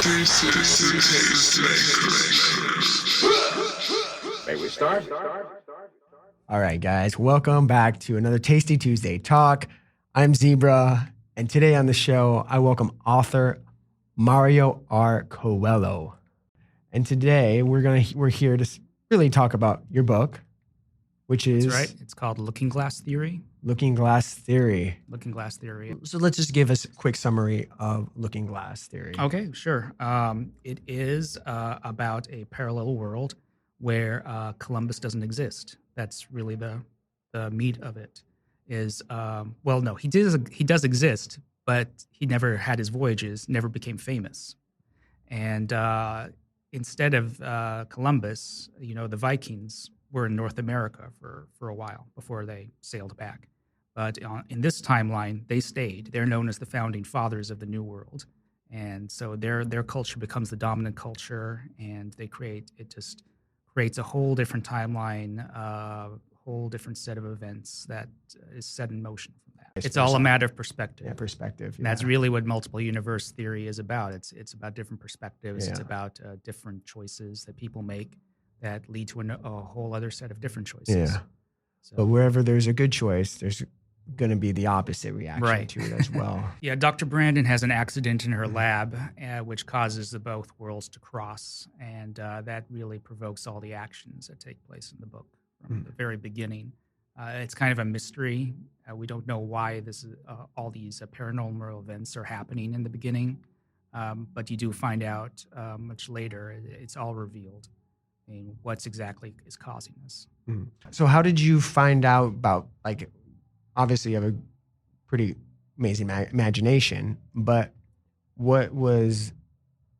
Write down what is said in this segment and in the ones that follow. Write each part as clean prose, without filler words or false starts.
May we start? All right, guys, welcome back to another Tasty Tuesday Talk. I'm Zebra, and today on the show, I welcome author Mario R. Coello. And today we're here to really talk about your book, which is That's right. It's called Looking Glass Theory. Looking Glass Theory. Looking Glass Theory. So let's just give us a quick summary of Looking Glass Theory. Okay, sure. It is about a parallel world where Columbus doesn't exist. That's really the meat of it. Is no, he does exist, but he never had his voyages, never became famous, and instead of Columbus, the Vikings were in North America for a while before they sailed back. But in this timeline, they stayed. They're known as the founding fathers of the New World, and so their culture becomes the dominant culture, and it just creates a whole different timeline, whole different set of events that is set in motion from that. It's all a matter of perspective. Yeah, perspective. And that's really what multiple universe theory is about. It's about different perspectives. Yeah. It's about different choices that people make that lead to a whole other set of different choices. Yeah. So, But wherever there's a good choice, there's going to be the opposite reaction to it as well. yeah, Dr. Brandon has an accident in her lab, which causes the both worlds to cross, and that really provokes all the actions that take place in the book from the very beginning. It's kind of a mystery. We don't know why all these paranormal events are happening in the beginning, but you do find out much later. It's all revealed, and what's exactly is causing this. So how did you find out about, like, obviously you have a pretty amazing imagination, but what was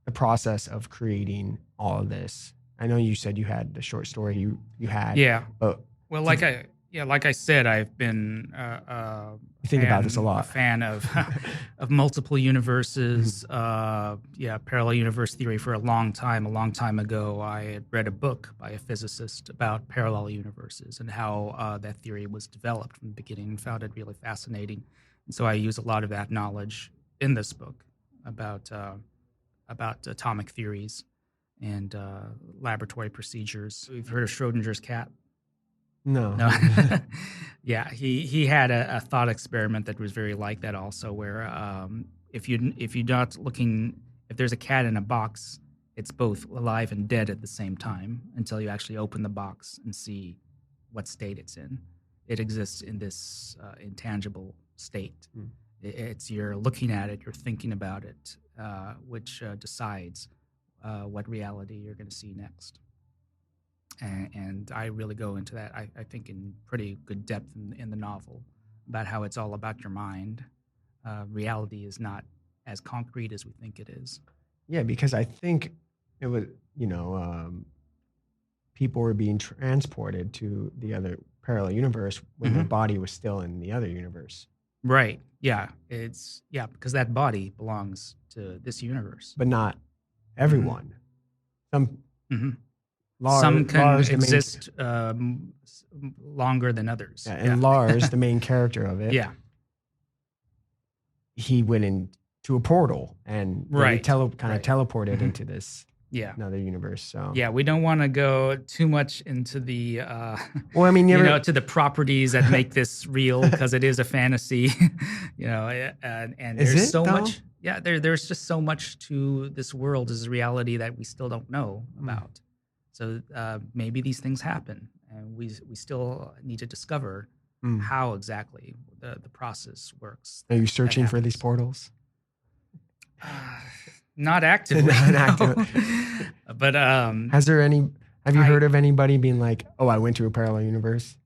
the process of creating all of this? I know you said you had the short story you had. Yeah. But Well, like I said, I've been you think about this a lot. A fan of of multiple universes, parallel universe theory for a long time. A long time ago, I had read a book by a physicist about parallel universes and how that theory was developed from the beginning, and found it really fascinating. And so I use a lot of that knowledge in this book about atomic theories and laboratory procedures. We've heard of Schrodinger's cat. No. Yeah, he had a thought experiment that was very like that also, where if you're not looking, if there's a cat in a box, it's both alive and dead at the same time until you actually open the box and see what state it's in. It exists in this intangible state. It's you're looking at it, you're thinking about it, which decides what reality you're going to see next. And I really go into that, I think, in pretty good depth in the novel, about how it's all about your mind. Reality is not as concrete as we think it is. Yeah, because I think it was, people were being transported to the other parallel universe when their body was still in the other universe. Right. Yeah. Because that body belongs to this universe. But not everyone. Some Some can Lars, exist longer than others. Yeah, and Lars, the main character of it, he went into a portal and teleported into this another universe. So we don't want to go too much into the to the properties that make this real, because it is a fantasy, and there's so much. Yeah, there's just so much to this world as a reality that we still don't know about. So maybe these things happen, and we still need to discover how exactly the process works. Are you searching for these portals? Not actively. But have you heard of anybody being like, "Oh, I went to a parallel universe"?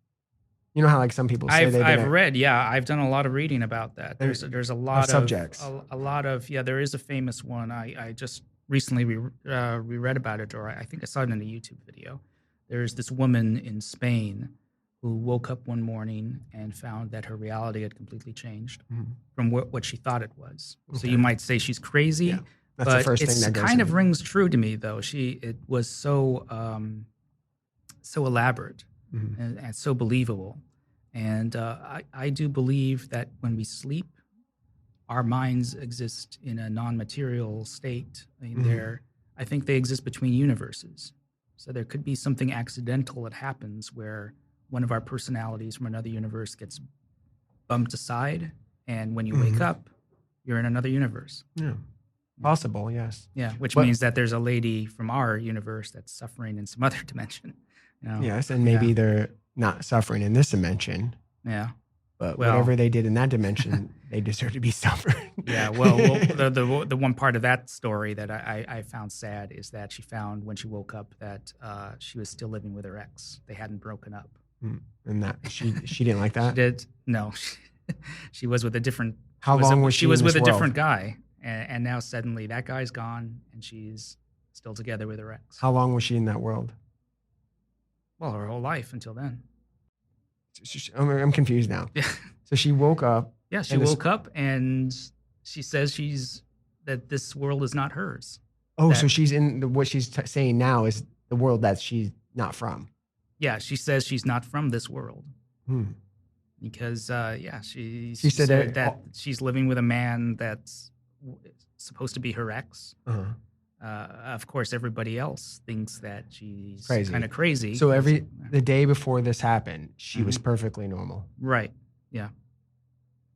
You know how like some people say I've read. Yeah, I've done a lot of reading about that. There's a lot of subjects. A lot of there is a famous one. I just recently reread about it, or I think I saw it in a YouTube video. There's this woman in Spain who woke up one morning and found that her reality had completely changed from what she thought it was. Okay. So you might say she's crazy, yeah, that's the first thing that goes kind of rings true to me, though. It was so elaborate and so believable. And I do believe that when we sleep, our minds exist in a non-material state. I mean, Mhm. I think they exist between universes. So there could be something accidental that happens where one of our personalities from another universe gets bumped aside, and when you wake Mhm. up, you're in another universe. Yeah. Possible, yes. Yeah, which But means that there's a lady from our universe that's suffering in some other dimension. You know? yes, and Yeah. maybe they're not suffering in this dimension, Yeah. but Well, whatever they did in that dimension, they deserve to be suffering. yeah. Well, the one part of that story that I found sad is that she found when she woke up that she was still living with her ex. They hadn't broken up. And that she didn't like She that. did no. She was with a different. How long was she she was in with this a different world? guy, and now suddenly that guy's gone, and she's still together with her ex. How long was she in that world? Well, her whole life until then. I'm confused now. Yeah. So she woke up. Yeah, she and woke up and she says that this world is not hers. Oh, that- so she's in what she's saying now is the world that she's not from. Yeah, she says she's not from this world Hmm. because she said said that- that she's living with a man that's supposed to be her ex. Uh-huh. Of course, everybody else thinks that she's Crazy. kind of crazy. So the day before this happened, she was Mhm. perfectly normal, Right. Yeah.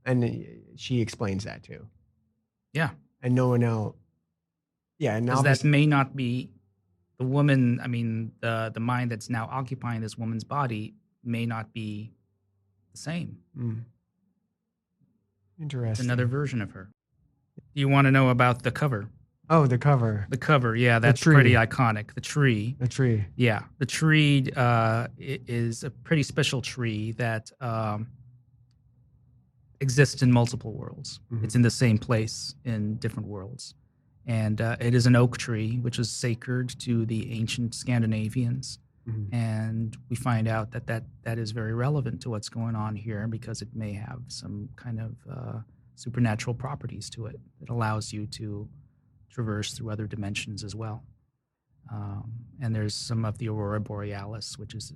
and she explains that too. Yeah. And no one else. Yeah, and Because that obviously, may not be the woman. I mean, the mind that's now occupying this woman's body may not be the same. It's interesting. another version of her. Do you want to know about the cover? Oh, the cover, The cover, yeah, that's tree. pretty iconic. The tree. the tree. Yeah, the tree is a pretty special tree that exists in multiple worlds. Mhm. It's in the same place in different worlds. And it is an oak tree, which is sacred to the ancient Scandinavians. Mhm. And we find out that is very relevant to what's going on here because it may have some kind of supernatural properties to it that allows you to traverse through other dimensions as well. And there's some of the aurora borealis, which is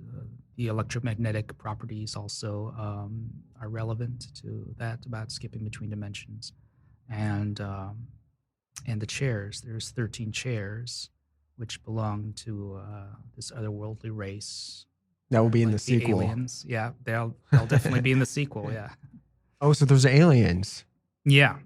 the electromagnetic properties also are relevant to that about skipping between dimensions. And the chairs, there's 13 chairs which belong to this otherworldly race. That will be in like the sequel. Aliens. Yeah, they'll definitely be in the sequel. Yeah. Oh, so there's aliens. Yeah.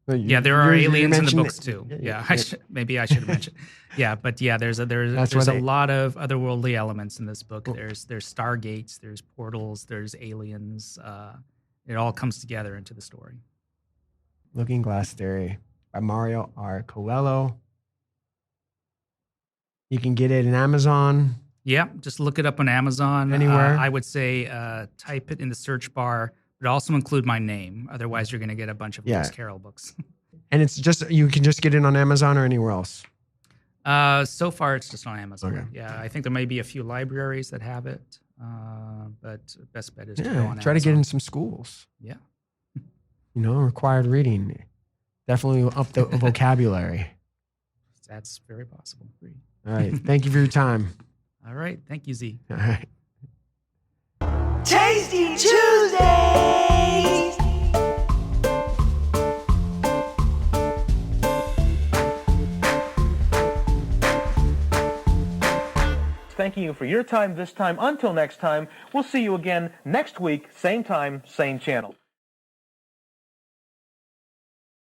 So Yeah, there are you're aliens in the mentioning books that- too. yeah, Yeah, maybe I should have mentioned. Yeah, but yeah, there's That's a why they- lot of otherworldly elements in this book. Cool. There's stargates, there's portals, there's aliens. It all comes together into the story. Looking Glass Theory by Mario R. Coello. You can get it in Amazon. Yeah, just look it up on Amazon. Anywhere? I would say type it in the search bar, but also include my name. Otherwise, you're going to get a bunch of Yeah. Lewis Carroll books. And it's just, you can just get it on Amazon or anywhere else. So far, it's just on Amazon. Okay. Yeah, I think there may be a few libraries that have it, but best bet is to go Yeah, on try to get Amazon. in some schools. Yeah. Required reading. Definitely up the vocabulary. That's very possible. Agree. All right. Thank you for your time. All right. Thank you, Z. All right. Tasty Tuesdays! Thanking you for your time this time. Until next time, we'll see you again next week, same time, same channel.